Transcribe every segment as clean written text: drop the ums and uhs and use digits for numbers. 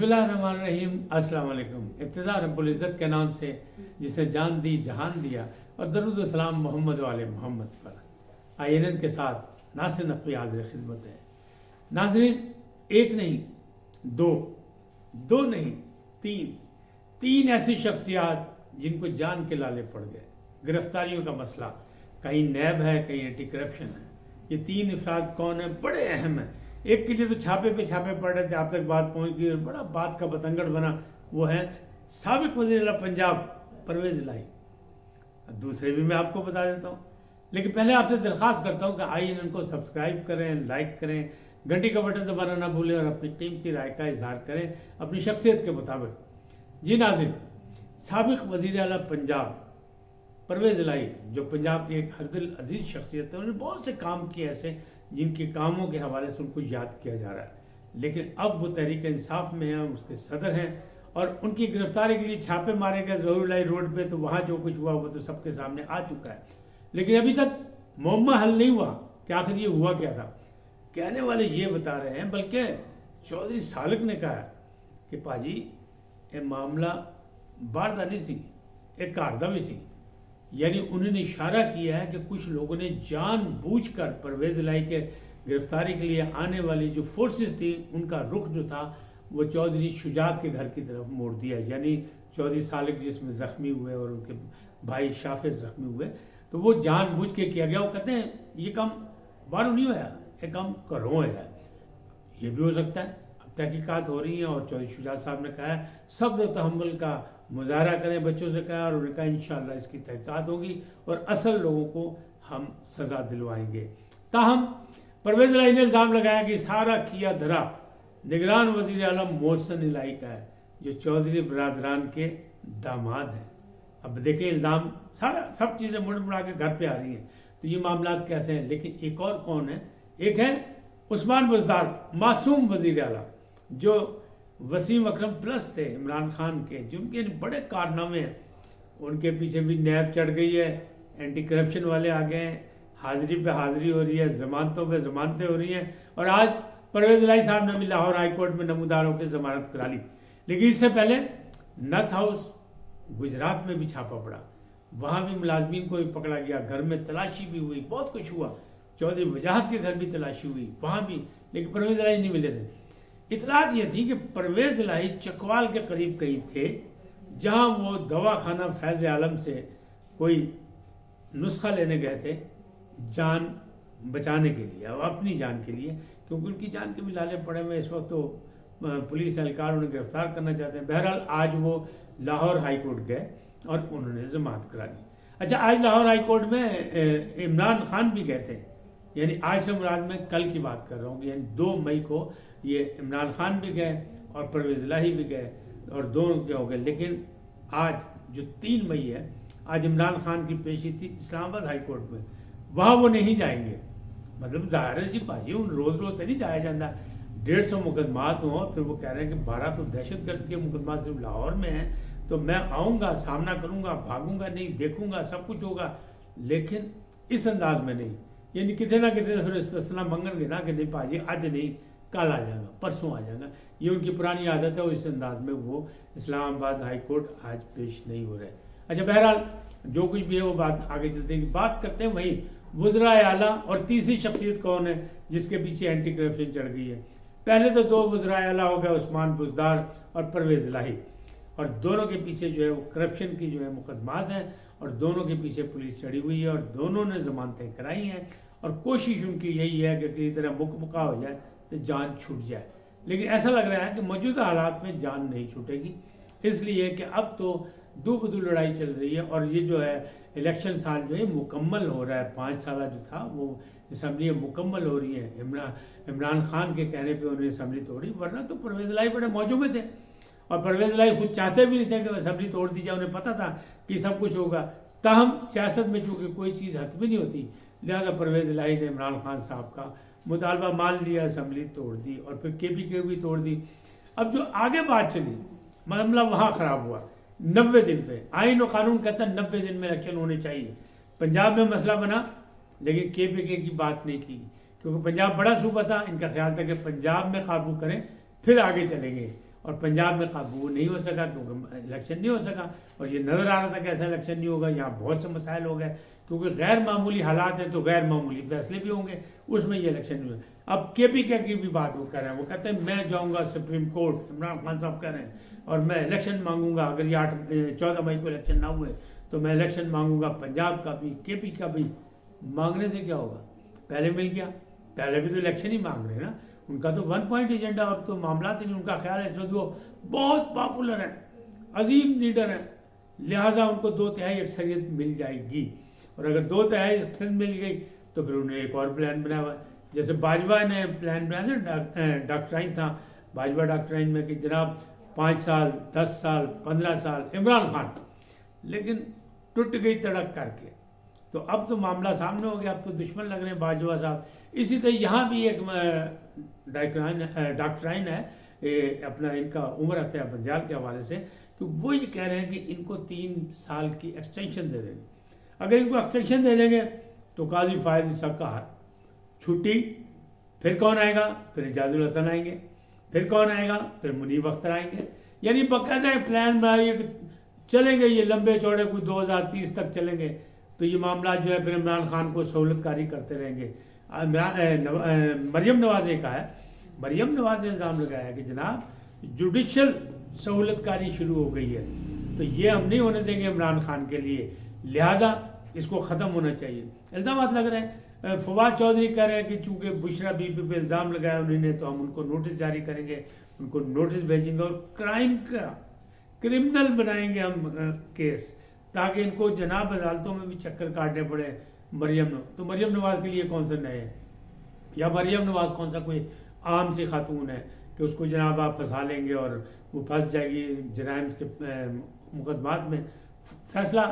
बिस्मिल्लाहिर्रहमानिर्रहीम। अस्सलाम वालेकुम। इब्तिदा रब्बुल इज़्ज़त के नाम से जिसने जान दी जहान दिया और दरूद व सलाम मोहम्मद वाले मोहम्मद पर। आईएनएन के साथ नासिर नकवी हाज़िर खिदमत है। नाज़रीन, एक नहीं दो नहीं तीन ऐसी शख्सियात जिनको जान के लाले पड़ गए। गिरफ्तारियों का मसला, कहीं नैब है, कहीं एंटी करप्शन है। ये तीन अफराद कौन है, बड़े अहम है। एक के लिए तो छापे पे छापे पड़ रहे थे, आप तक बात पहुंच गई, बड़ा बात का बतंगड़ बना। वो है साबिक वज़ीर पंजाब परवेज इलाही। दूसरे भी मैं आपको बता देता हूँ, लेकिन पहले आपसे दरख्वास्त करता हूँ कि आईएनएन को सब्सक्राइब करें, लाइक करें, घंटी का बटन दबाना ना भूलें और अपनी कीमती राय का इजहार करें अपनी शख्सियत के मुताबिक। जी नाज़रीन, साबिक वज़ीर आला पंजाब परवेज इलाही, जो पंजाब की एक हरदिल अजीज शख्सियत है, उन्होंने बहुत से काम किए ऐसे जिनके कामों के हवाले से उनको याद किया जा रहा है। लेकिन अब वो तहरीक इंसाफ में हैं, उसके सदर हैं और उनकी गिरफ्तारी के लिए छापे मारे गए ज़हूर इलाही रोड पे। तो वहाँ जो कुछ हुआ वो तो सबके सामने आ चुका है, लेकिन अभी तक मुअम्मा हल नहीं हुआ कि आखिर ये हुआ क्या था। कहने वाले ये बता रहे हैं, बल्कि चौधरी सालिक ने कहा कि पाजी ये मामला बाहर का नहीं सी, एक घर का भी सी। यानी उन्होंने इशारा किया है कि कुछ लोगों ने जानबूझकर परवेज इलाही के गिरफ्तारी के लिए आने वाली जो फोर्सेस थी उनका रुख जो था वो चौधरी शुजात के घर की तरफ मोड़ दिया। यानी चौधरी सालिक जिसमें जख्मी हुए और उनके भाई शाफिज जख्मी हुए, तो वो जानबूझ के किया गया। वो कहते हैं ये काम बाहरों नहीं होया, ये काम घरों होया। ये भी हो सकता है, अब तहकीकात हो रही हैं और चौधरी शुजात साहब ने कहा है सब्र और तहम्मुल का मुजाहरा करें, बच्चों से कहा, और उन्होंने कहा इंशाअल्लाह इसकी तहकीकात होगी और असल लोगों को हम सजा दिलवाएंगे। ताहम परवेज इलाही ने इल्ज़ाम लगाया कि सारा किया धरा निगरान वज़ीर आलम मोहसिन इलाही का है, जो चौधरी बरादरान के दामाद हैं। अब देखिए इल्ज़ाम सारा सब चीज़ें मुड़ मुड़ा के घर पे आ रही हैं, तो ये मामला कैसे हैं। लेकिन एक और कौन है, एक है उस्मान बुज़दार, मासूम वज़ीर आला, जो वसीम अकरम प्लस थे इमरान खान के, जिनके बड़े कारनामे हैं। उनके पीछे भी नैब चढ़ गई है, एंटी करप्शन वाले आ गए हैं, हाजिरी पे हाजिरी हो रही है, जमानतों पे जमानतें हो रही हैं। और आज परवेज इलाही साहब ने भी लाहौर हाई कोर्ट में नमूदार होकर जमानत करा ली। लेकिन इससे पहले नथ हाउस गुजरात में भी छापा पड़ा, वहाँ भी मुलाजमीन को भी पकड़ा गया, घर में तलाशी भी हुई, बहुत कुछ हुआ। चौधरी वजाहत के घर भी तलाशी हुई, वहाँ भी, लेकिन परवेज इलाही नहीं मिले थे। इतलात ये थी कि परवेज इलाही चकवाल के करीब कहीं थे, जहां वो दवाखाना फैज़ आलम से कोई नुस्खा लेने गए थे जान बचाने के लिए, और अपनी जान के लिए, क्योंकि उनकी जान के भी लाले पड़े हुए इस वक्त। तो पुलिस एहलकार उन्हें गिरफ्तार करना चाहते हैं। बहरहाल आज वो लाहौर हाई कोर्ट गए और उन्होंने जमानत करा दी। अच्छा, आज लाहौर हाई कोर्ट में इमरान खान भी गए थे। यानी आज से मुराद मैं कल की बात कर रहा हूँ, यानी 2 मई को ये इमरान खान भी गए और परवेज इलाही भी गए और दोनों के हो गए। लेकिन आज जो 3 मई है, आज इमरान खान की पेशी थी इस्लामाबाद हाई कोर्ट में, वहाँ वो नहीं जाएंगे। मतलब जाहिर है जी भाजी, उन रोज रोज नहीं जाया जाता। 150 मुकदमात हों, फिर वो कह रहे हैं कि 12 तो दहशतगर्द के मुकदमा सिर्फ लाहौर में है, तो मैं आऊँगा, सामना करूँगा, भागूंगा नहीं, देखूंगा, सब कुछ होगा, लेकिन इस अंदाज में नहीं। यानी कितने ना कितने फिर इस्तना मंगन ना कि नहीं भाजी आज नहीं, कल आ जाएगा, परसों आ जाएगा। ये उनकी पुरानी आदत है, और इस अंदाज में वो इस्लामाबाद हाई कोर्ट आज पेश नहीं हो रहे। अच्छा, बहरहाल जो कुछ भी है वो बात आगे चलते हैं, बात करते हैं वही वज़ीर आला। और तीसरी शख्सियत कौन है जिसके पीछे एंटी करप्शन चढ़ गई है। पहले तो 2 वज़ीर आला हो गए, उस्मान बुज़दार और परवेज इलाही, और दोनों के पीछे जो है वो करप्शन की जो है मुकदमात हैं, और दोनों के पीछे पुलिस चढ़ी हुई है और दोनों ने जमानतें कराई हैं। और कोशिश उनकी यही है कि किसी तरह मुकमुका हो जाए तो जान छूट जाए। लेकिन ऐसा लग रहा है कि मौजूदा हालात में जान नहीं छूटेगी, इसलिए कि अब तो दो बदू लड़ाई चल रही है। और ये जो है इलेक्शन साल जो है मुकम्मल हो रहा है, 5 साल जो था वो असम्बली मुकम्मल हो रही है। इमरान खान के कहने पे उन्होंने असम्बली तोड़ी, वरना तो परवेज इलाही बड़े मौजों में थे, और परवेज इलाही खुद चाहते भी नहीं थे कि असम्बली तोड़ दी जाए। उन्हें पता था कि सब कुछ होगा। ताहम सियासत में चूँकि कोई चीज़ हतमी नहीं होती, लिहाजा परवेज इलाही ने इमरान खान साहब का मुतालबा मान लिया, असम्बली तोड़ दी और फिर KPK भी तोड़ दी। अब जो आगे बात चली, मामला वहाँ ख़राब हुआ 90 दिन पे। आईन और कानून कहता है 90 दिन में इलेक्शन होने चाहिए। पंजाब में मसला बना, लेकिन KPK की बात नहीं की, क्योंकि पंजाब बड़ा सूबा था, इनका ख्याल था कि पंजाब में काबू करें फिर आगे चलेंगे। और पंजाब में काबू नहीं हो सका क्योंकि इलेक्शन नहीं हो सका। और ये नज़र आ रहा था कि ऐसा इलेक्शन नहीं होगा, यहाँ बहुत से मसाइल हो गए क्योंकि गैर मामूली हालात हैं तो गैर मामूली फैसले भी होंगे, उसमें ये इलेक्शन नहीं हुआ। अब KPK की भी बात वो कर रहे हैं, वो कहते हैं मैं जाऊँगा सुप्रीम कोर्ट, इमरान खान साहब कह रहे हैं, और मैं इलेक्शन मांगूंगा। अगर ये 14 मई को इलेक्शन ना हुए तो मैं इलेक्शन मांगूंगा, पंजाब का भी KP का भी। मांगने से क्या होगा, पहले मिल गया, पहले भी तो इलेक्शन ही मांग रहे हैं ना। उनका तो 1 पॉइंट एजेंडा और तो मामला नहीं, उनका ख्याल है इस वक्त वो बहुत पॉपुलर है, अजीम लीडर है, लिहाजा उनको 2/3 अक्सरियत मिल जाएगी। और अगर 2/3 अक्सरियत मिल गई तो फिर उन्हें एक और प्लान बनाया हुआ, जैसे बाजवा ने प्लान बनाया था, डॉक्ट्राइन था बाजवा डॉक्ट्राइन में कि जनाब 5 साल 10 साल 15 साल इमरान खान, लेकिन टूट गई तड़क करके। तो अब तो मामला सामने हो गया, अब तो दुश्मन लग रहे हैं बाजवा साहब। इसी तरह यहाँ भी एक डॉक्ट्राइन है अपना, इनका उमर हत्या बंजाल के हवाले से, कि वो ये कह रहे हैं कि इनको 3 साल की एक्सटेंशन दे देंगे। अगर इनको एक्सटेंशन दे देंगे तो काजी फायद सरकार छुट्टी, फिर कौन आएगा, फिर इजाजुल हसन आएंगे, फिर कौन आएगा, फिर मुनीब अख्तर आएंगे। यानी बाकायदा प्लान बनाइए कि चलेंगे ये लंबे चौड़े कुछ 2030 तक चलेंगे, तो ये मामला जो है फिर इमरान खान को सहूलतकारी करते रहेंगे। मरियम नवाज ने कहा है, मरियम नवाज ने इल्ज़ाम लगाया कि जनाब जुडिशल सहूलतकारी शुरू हो गई है, तो ये हम नहीं होने देंगे इमरान खान के लिए, लिहाजा इसको ख़त्म होना चाहिए। इल्ज़ाम लग रहे हैं। फवाद चौधरी कह रहे हैं कि चूंकि बुशरा बीबी पे इल्ज़ाम लगाया उन्होंने, तो हम उनको नोटिस जारी करेंगे, उनको नोटिस भेजेंगे और क्राइम का क्रिमिनल बनाएंगे हम केस, ताकि इनको जनाब अदालतों में भी चक्कर काटने पड़े। तो मरियम नवाज के लिए कौन सा नए है, या मरियम नवाज कौन सा कोई आम सी खातून है कि उसको जनाब आप फंसा लेंगे और वो फंस जाएगी जराइम के मुकदमात में। फैसला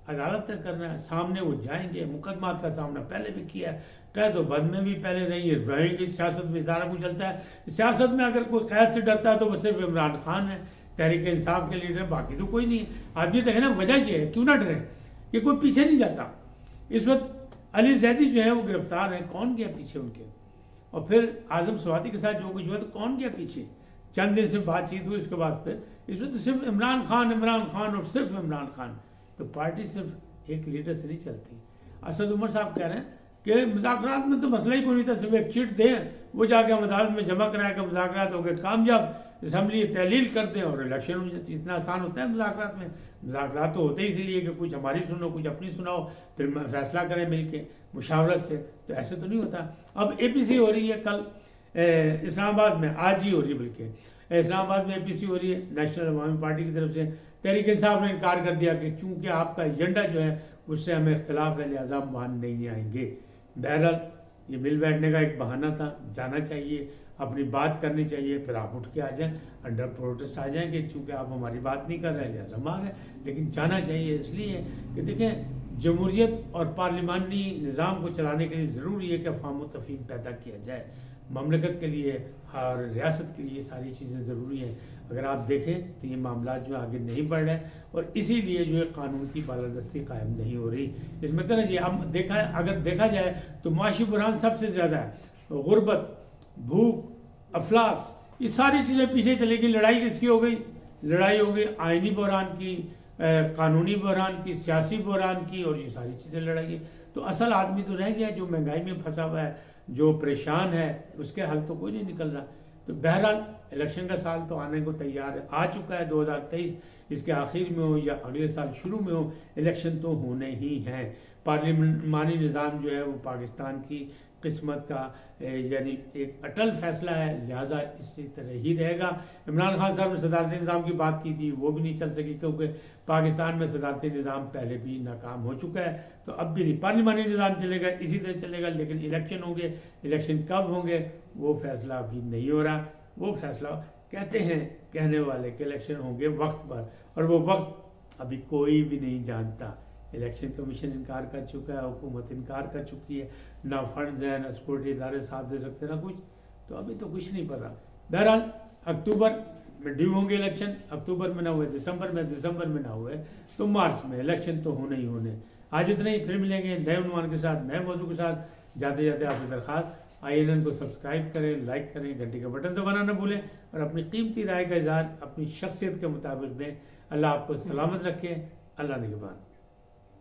अदालत तक करना है, सामने वो जाएंगे, मुकदमात का सामना पहले भी किया है, कैद तो बद में भी पहले रहेंगे। सियासत में सारा कुछ चलता है, सियासत में अगर कोई कैद से डरता है तो वो सिर्फ इमरान खान है, तहरीक इंसाफ के लीडर, बाकी तो कोई नहीं है। आप ये देखें ना, वजह ये है क्यों ना डरे कि कोई पीछे नहीं जाता। इस वक्त अली जैदी जो है वो गिरफ्तार है, कौन गया पीछे उनके, और फिर आजम स्वाति के साथ जो कुछ हुआ तो कौन गया पीछे। चंद दिन से बातचीत हुई, उसके बाद फिर इस वक्त सिर्फ इमरान खान और सिर्फ इमरान खान। तो पार्टी सिर्फ एक लीडर से नहीं चलती। असद उमर साहब कह रहे हैं कि मुज़ाकरात में तो मसला ही कोई नहीं था, सिर्फ एक चिट दें, वो जाके हम अदालत में जमा कराया कि मुज़ाकरात हो गए कामयाब, असम्बली तहलील कर दें और इलेक्शन हो जाती। इतना आसान होता है मुज़ाकरात में? मुज़ाकरात तो होते ही इसलिए कि कुछ हमारी सुनो कुछ अपनी सुनाओ, फिर फैसला करें मिल के मुशावरत से, तो ऐसे तो नहीं होता। अब APC हो रही है, कल इस्लामाबाद में, आज ही हो रही है, बल्कि इस्लामाबाद में APC हो रही है नेशनल अवामी पार्टी की तरफ से। तहरीक इंसाफ ने इनकार कर दिया कि चूंकि आपका एजेंडा जो है उससे हमें इख्तलाफ है, लिहाजा हम मान नहीं आएंगे। बहरहाल ये मिल बैठने का एक बहाना था, जाना चाहिए, अपनी बात करनी चाहिए, फिर आप उठ के आ जाएं, अंडर प्रोटेस्ट आ जाएं कि चूंकि आप हमारी बात नहीं कर रहे हैं लिहाजा हम आ गए। लेकिन जाना चाहिए इसलिए कि देखें, जमहूरियत और पार्लिमानी निज़ाम को चलाने के लिए ज़रूरी है कि अफ़हाम तफ़हीम पैदा किया जाए। ममलकत के लिए और रियासत के लिए सारी चीज़ें ज़रूरी हैं। अगर आप देखें तो ये मामला जो आगे नहीं बढ़ रहे हैं और इसीलिए जो है कानून की बालादस्ती कायम नहीं हो रही। इसमें कहना चाहिए, हम अगर देखा जाए तो माशी बुरहान सबसे ज़्यादा है। गुर्बत, भूख, अफलास, ये सारी चीज़ें पीछे चलेगी। लड़ाई किसकी हो गई? लड़ाई हो गई आइनी बहरान की, कानूनी बहरान की, सियासी बहरान की, और ये सारी चीज़ें लड़ाई है। तो असल आदमी तो रह गया जो महंगाई में फंसा हुआ है, जो परेशान है, उसके हल तो कोई नहीं निकल रहा। तो बहरहाल इलेक्शन का साल तो आने को तैयार है, आ चुका है 2023, इसके आखिर में हो या अगले साल शुरू में हो, इलेक्शन तो होने ही हैं। पार्लिमानी निज़ाम जो है वो पाकिस्तान की किस्मत का यानी एक अटल फैसला है, लिहाजा इसी तरह ही रहेगा। इमरान खान साहब ने सदारती निज़ाम की बात की थी, वो भी नहीं चल सकी क्योंकि पाकिस्तान में सदारती निज़ाम पहले भी नाकाम हो चुका है। तो अब भी नहीं पार्लिमानी निज़ाम चलेगा, इसी तरह चलेगा। लेकिन इलेक्शन होंगे, इलेक्शन कब होंगे वो फैसला अभी नहीं हो रहा। वो फैसला कहते हैं कहने वाले कि इलेक्शन होंगे वक्त पर, और वो वक्त अभी कोई भी नहीं जानता। इलेक्शन कमीशन इनकार कर चुका है, हुकूमत इनकार कर चुकी है, ना फंड्स हैं, ना सिक्योरिटी इदारे साथ दे सकते, ना कुछ। तो अभी तो कुछ नहीं पता। बहरहाल अक्टूबर में ड्यू होंगे इलेक्शन, अक्टूबर में ना हुए दिसंबर में ना हुए तो मार्च में इलेक्शन तो होने ही होने। आज इतना ही, फिर मिलेंगे नए उन्वान के साथ, नए मौजू के साथ। जाते जाते आपसे दरखास्त INN को सब्सक्राइब करें, लाइक करें, घंटी का बटन दबाना न भूलें और अपनी कीमती राय का इज़हार अपनी शख्सियत के मुताबिक दें। अल्लाह आपको सलामत रखे। अल्लाह निगहबान।